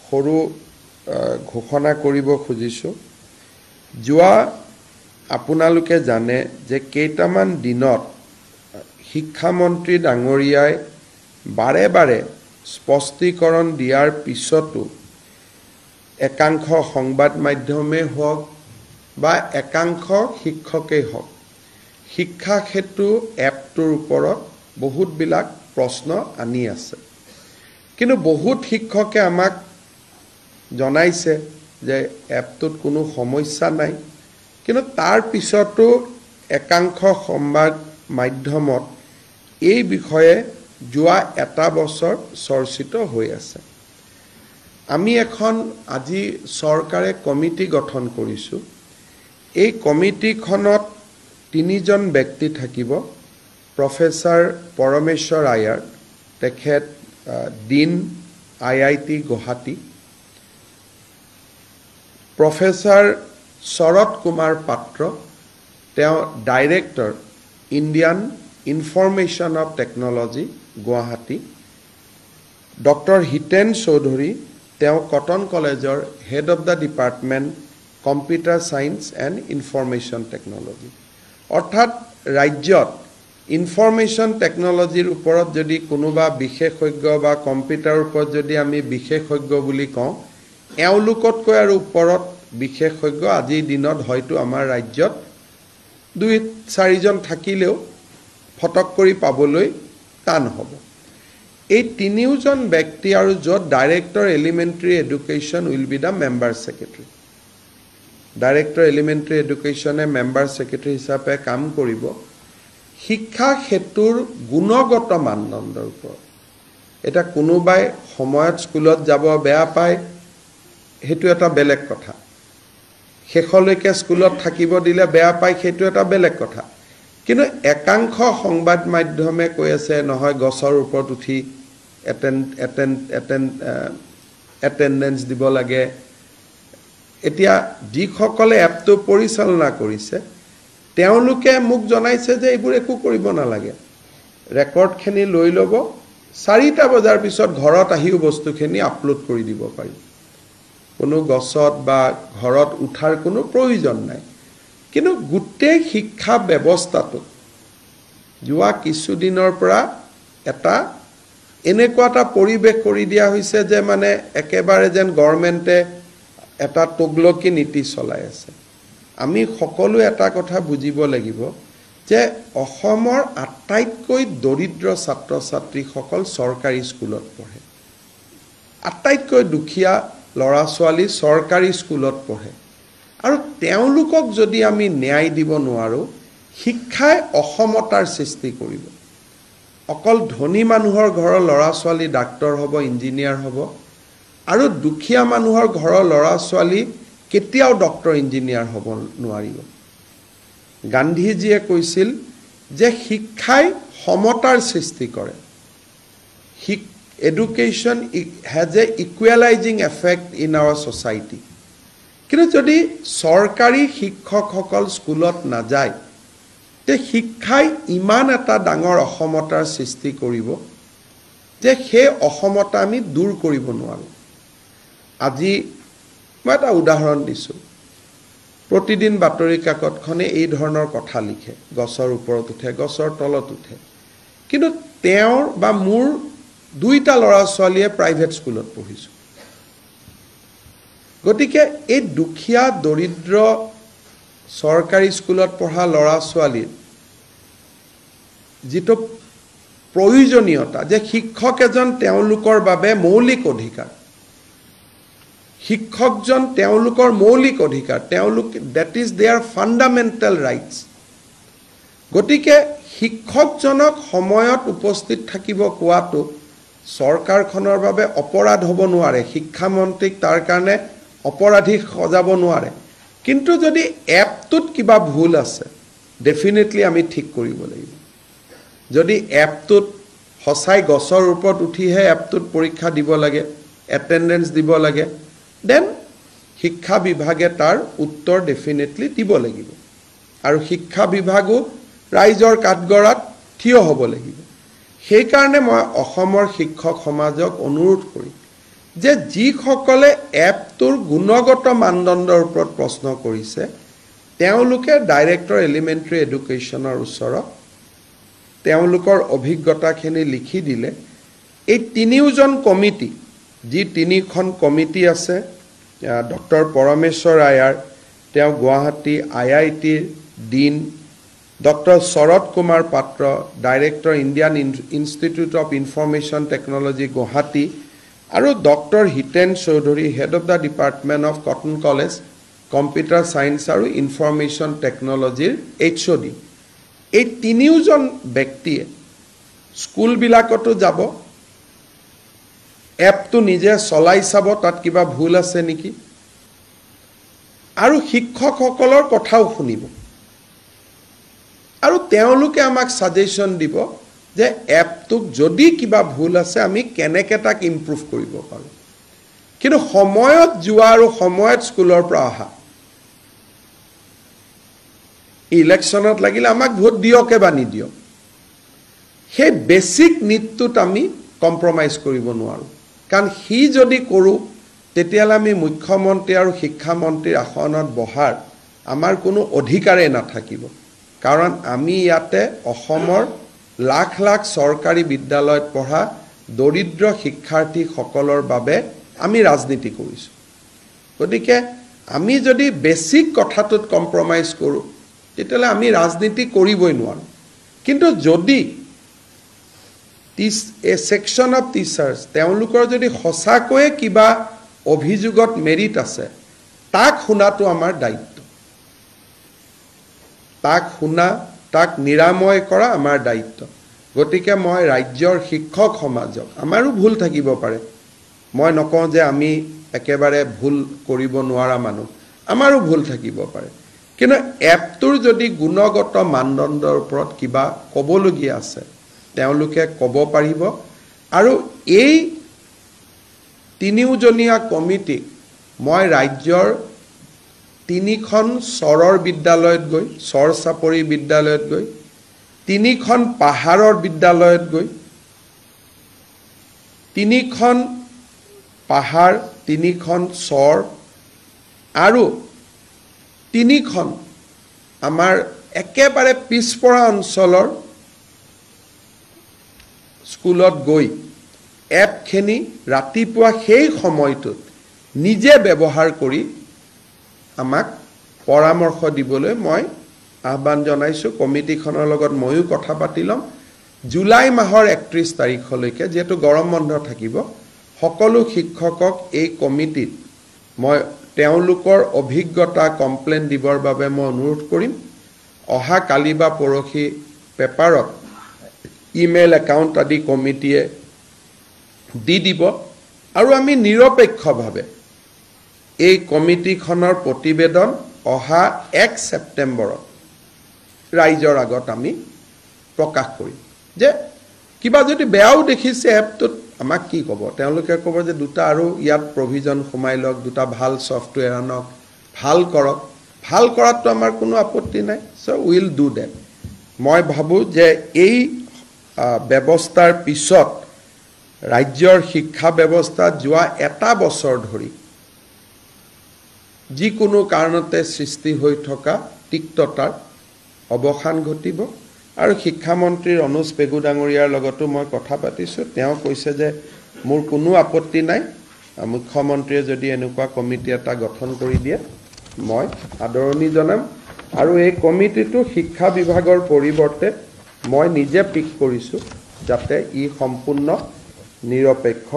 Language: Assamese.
সৰু ঘোষণা কৰিব খুজিছোঁ। যোৱা আপোনালোকে জানে যে কেইটামান দিনত শিক্ষামন্ত্ৰী ডাঙৰীয়াই বাৰে বাৰে স্পষ্টীকৰণ দিয়াৰ পিছতো একাংশ সংবাদ মাধ্যমেই হওক বা একাংশ শিক্ষকেই হওক শিক্ষা সেতু এপটোৰ ওপৰত বহুতবিলাক প্ৰশ্ন আনি আছে। কিন্তু বহুত শিক্ষকে আমাক জনাইছে যে এপটোত কোনো সমস্যা নাই, কিন্তু তাৰ পিছতো একাংশ সংবাদ মাধ্যমত এই বিষয়ে যোৱা এটা বছৰ চৰ্চিত হৈ আছে। আমি এখন আজি চৰকাৰে কমিটি গঠন কৰিছোঁ। এই কমিটিখনত 3জন ব্যক্তি থাকিব। প্ৰফেচাৰ পৰমেশ্বৰ আয়াৰ, তেখেত dean IIT Guwahati, professor Sarat Kumar Patra, তেওঁ director Indian information of technology Guwahati, doctor Hiten Choudhury, তেওঁ কটন কলেজৰ head of the department computer science and information technology. অৰ্থাৎ ৰাজ্যত ইনফৰমেশ্যন টেকনলজিৰ ওপৰত যদি কোনোবা বিশেষজ্ঞ বা কম্পিউটাৰৰ ওপৰত যদি আমি বিশেষজ্ঞ বুলি কওঁ, এওঁলোকতকৈ আৰু ওপৰত বিশেষজ্ঞ আজিৰ দিনত হয়তো আমাৰ ৰাজ্যত 2-4জন থাকিলেও ফটক কৰি পাবলৈ টান হ'ব। এই 3জন ব্যক্তি আৰু য'ত director elementary education will be the member secretary. Director elementary এডুকেশ্যনে মেম্বাৰ ছেক্ৰেটাৰী হিচাপে কাম কৰিব শিক্ষা সেতুৰ গুণগত মানদণ্ডৰ ওপৰত। এটা কোনোবাই সময়ত স্কুলত যাব বেয়া পায়, সেইটো এটা বেলেগ কথা। শেষলৈকে স্কুলত থাকিব দিলে বেয়া পায়, সেইটো এটা বেলেগ কথা। কিন্তু একাংশ সংবাদ মাধ্যমে কৈ আছে নহয় গছৰ ওপৰত উঠি এটেণ্ডেঞ্চ দিব লাগে। এতিয়া যিসকলে এপটো পৰিচালনা কৰিছে তেওঁলোকে মোক জনাইছে যে এইবোৰ একো কৰিব নালাগে, ৰেকৰ্ডখিনি লৈ ল'ব, 4টা বজাৰ পিছত ঘৰত আহিও বস্তুখিনি আপলোড কৰি দিব পাৰি। কোনো গছত বা ঘৰত উঠাৰ কোনো প্ৰয়োজন নাই। কিন্তু গোটেই শিক্ষা ব্যৱস্থাটো যোৱা কিছুদিনৰ পৰা এনেকুৱা এটা পৰিৱেশ কৰি দিয়া হৈছে যে মানে একেবাৰে যেন গভৰ্ণমেণ্টে এটা তগলকি নীতি চলাই আছে। আমি সকলো এটা কথা বুজিব লাগিব যে অসমৰ আটাইতকৈ দৰিদ্ৰ ছাত্ৰ ছাত্ৰীসকল চৰকাৰী স্কুলত পঢ়ে। আটাইতকৈ দুখীয়া ল'ৰা ছোৱালী চৰকাৰী স্কুলত পঢ়ে। আৰু তেওঁলোকক যদি আমি ন্যায় দিব নোৱাৰোঁ, শিক্ষাই অসমতাৰ সৃষ্টি কৰিব। অকল ধনী মানুহৰ ঘৰৰ ল'ৰা ছোৱালী ডাক্তৰ হ'ব, ইঞ্জিনিয়াৰ হ'ব, আৰু দুখীয়া মানুহৰ ঘৰৰ ল'ৰা ছোৱালী কেতিয়াও ডক্টৰ ইঞ্জিনিয়াৰ হ'ব নোৱাৰিব। গান্ধীজীয়ে কৈছিল যে শিক্ষাই সমতাৰ সৃষ্টি কৰে। Education has a equalizing effect in our society. কিন্তু যদি চৰকাৰী শিক্ষকসকল স্কুলত নাযায়, তে শিক্ষাই ইমান এটা ডাঙৰ অসমতাৰ সৃষ্টি কৰিব যে সেই অসমতা আমি দূৰ কৰিব নোৱাৰোঁ। আজি মই এটা উদাহৰণ দিছোঁ। প্ৰতিদিন বাতৰি কাকতখনে এই ধৰণৰ কথা লিখে, গছৰ ওপৰত উঠে, গছৰ তলত উঠে। কিন্তু তেওঁৰ বা মোৰ 2টা ল'ৰা ছোৱালীয়ে প্ৰাইভেট স্কুলত পঢ়িছোঁ। গতিকে এই দুখীয়া দৰিদ্ৰ চৰকাৰী স্কুলত পঢ়া ল'ৰা ছোৱালীৰ যিটো প্ৰয়োজনীয়তা যে শিক্ষক এজন তেওঁলোকৰ বাবে মৌলিক অধিকাৰ, শিক্ষকজন তেওঁলোকৰ মৌলিক অধিকাৰ, that is their fundamental rights. গতিকে শিক্ষকজনক সময়ত উপস্থিত থাকিব কোৱাটো চৰকাৰখনৰ বাবে অপৰাধ হ'ব নোৱাৰে। শিক্ষামন্ত্ৰীক তাৰ কাৰণে অপৰাধী সজাব নোৱাৰে। কিন্তু যদি এপটোত কিবা ভুল আছে, ডেফিনেটলি আমি ঠিক কৰিব লাগিব। যদি এপটোত সঁচাই গছৰ ওপৰত উঠিহে এপটোত পৰীক্ষা দিব লাগে, এটেণ্ডেঞ্চ দিব লাগে, দেন শিক্ষা বিভাগে তাৰ উত্তৰ ডেফিনেটলি দিব লাগিব। আৰু শিক্ষা বিভাগো ৰাইজৰ কাঠগড়াত থিয় হ'ব লাগিব। সেইকাৰণে মই অসমৰ শিক্ষক সমাজক অনুৰোধ কৰি যে যিসকলে এপটোৰ গুণগত মানদণ্ডৰ ওপৰত প্ৰশ্ন কৰিছে তেওঁলোকে ডাইৰেক্টৰ এলিমেণ্টাৰী এডুকেশ্যনৰ ওচৰত তেওঁলোকৰ অভিজ্ঞতাখিনি লিখি দিলে এই তিনিওজন কমিটি যি তিনিখন কমিটি আছে ডক্টৰ পৰমেশ্বৰ আয়াৰ তেওঁ গুৱাহাটী IITৰ dean doctor Sarat Kumar Patra director Indian institute of information technology Guwahati আৰু doctor Hiten Choudhury head of the department of Cotton College computer science আৰু ইনফৰমেশ্যন টেকনলজিৰ HOD এই তিনিওজন ব্যক্তিয়ে স্কুলবিলাকতো যাব এপটো নিজে চলাই চাব তাত কিবা ভুল আছে নেকি আৰু শিক্ষকসকলৰ কথাও শুনিব আৰু তেওঁলোকে আমাক সাজেশন দিব যে এপটোক যদি কিবা ভুল আছে আমি কেনেকৈ তাক ইমপ্ৰুভ কৰিব পাৰোঁ কিন্তু সময়ত যোৱা আৰু সময়ত স্কুলৰ পৰা অহা ইলেকশ্যনত লাগিলে আমাক ভোট দিয়কে বা নিদিয়ক সেই বেসিক নিডটোত আমি কম্প্ৰমাইজ কৰিব নোৱাৰোঁ কাৰণ হি যদি কৰোঁ তেতিয়ালে আমি মুখ্যমন্ত্ৰী আৰু শিক্ষামন্ত্ৰীৰ আসনত বহাৰ আমাৰ কোনো অধিকাৰেই নাথাকিব কাৰণ আমি ইয়াতে অসমৰ লাখ লাখ চৰকাৰী বিদ্যালয়ত পঢ়া দৰিদ্ৰ শিক্ষাৰ্থীসকলৰ বাবে আমি ৰাজনীতি কৰিছোঁ গতিকে আমি যদি বেসিক কথাটোত কম্প্ৰমাইজ কৰোঁ তেতিয়ালে আমি ৰাজনীতি কৰিবই নোৱাৰোঁ কিন্তু যদি এ সেকশন অফ টিচাৰ্স তেওঁলোকৰ যদি সঁচাকৈয়ে কিবা অভিযোগত মেৰিট আছে তাক শুনাটো আমাৰ দায়িত্ব তাক শুনা তাক নিৰাময় কৰা আমাৰ দায়িত্ব গতিকে মই ৰাজ্যৰ শিক্ষক সমাজক আমাৰো ভুল থাকিব পাৰে মই নকওঁ যে আমি একেবাৰে ভুল কৰিব নোৱাৰা মানুহ আমাৰো ভুল থাকিব পাৰে কিন্তু এপটোৰ যদি গুণগত মানদণ্ডৰ ওপৰত কিবা ক'বলগীয়া আছে তেওঁলোকে ক'ব পাৰিব আৰু এই তিনিওজনীয়া কমিটি মই ৰাজ্যৰ তিনিখন চৰৰ বিদ্যালয়ত গৈ চৰ চাপৰি বিদ্যালয়ত গৈ তিনিখন পাহাৰৰ বিদ্যালয়ত গৈ তিনিখন পাহাৰ তিনিখন চৰ আৰু তিনিখন আমাৰ একেবাৰে পিছপৰা অঞ্চলৰ স্কুলত গৈ এপখিনি ৰাতিপুৱা সেই সময়টোত নিজে ব্যৱহাৰ কৰি আমাক পৰামৰ্শ দিবলৈ মই আহ্বান জনাইছোঁ কমিটিখনৰ লগত ময়ো কথা পাতি ল'ম জুলাই মাহৰ 31 তাৰিখলৈকে যেহেতু গৰম বন্ধ থাকিব সকলো শিক্ষকক এই কমিটিত মই তেওঁলোকৰ অভিজ্ঞতা কমপ্লেইন দিবৰ বাবে মই অনুৰোধ কৰিম অহা কালি বা পৰহি পেপাৰত ইমেইল একাউণ্ট আদি কমিটিয়ে দি দিব আৰু আমি নিৰপেক্ষভাৱে এই কমিটিখনৰ প্ৰতিবেদন অহা 1 ছেপ্টেম্বৰত ৰাইজৰ আগত আমি প্ৰকাশ কৰিম যে কিবা যদি বেয়াও দেখিছে এপটোত আমাক কি ক'ব তেওঁলোকে ক'ব যে দুটা আৰু ইয়াত প্ৰভিজন সোমাই লওক দুটা ভাল সফটৱেৰ আনক ভাল কৰক ভাল কৰাটো আমাৰ কোনো আপত্তি নাই সো উইল ডু দ্যাট মই ভাবো যে এই ব্যৱস্থাৰ পিছত ৰাজ্যৰ শিক্ষা ব্যৱস্থা যোৱা এটা বছৰ ধৰি যিকোনো কাৰণতে সৃষ্টি হৈ থকা তিক্ততাৰ অৱসান ঘটিব আৰু শিক্ষামন্ত্ৰী অনুজ পেগু ডাঙৰীয়াৰ লগতো মই কথা পাতিছোঁ তেওঁ কৈছে যে মোৰ কোনো আপত্তি নাই মুখ্যমন্ত্ৰীয়ে যদি এনেকুৱা কমিটি এটা গঠন কৰি দিয়ে মই আদৰণি জনাম আৰু এই কমিটিটো শিক্ষা বিভাগৰ পৰিৱৰ্তে মই নিজে পিক কৰিছোঁ যাতে ই সম্পূৰ্ণ নিৰপেক্ষ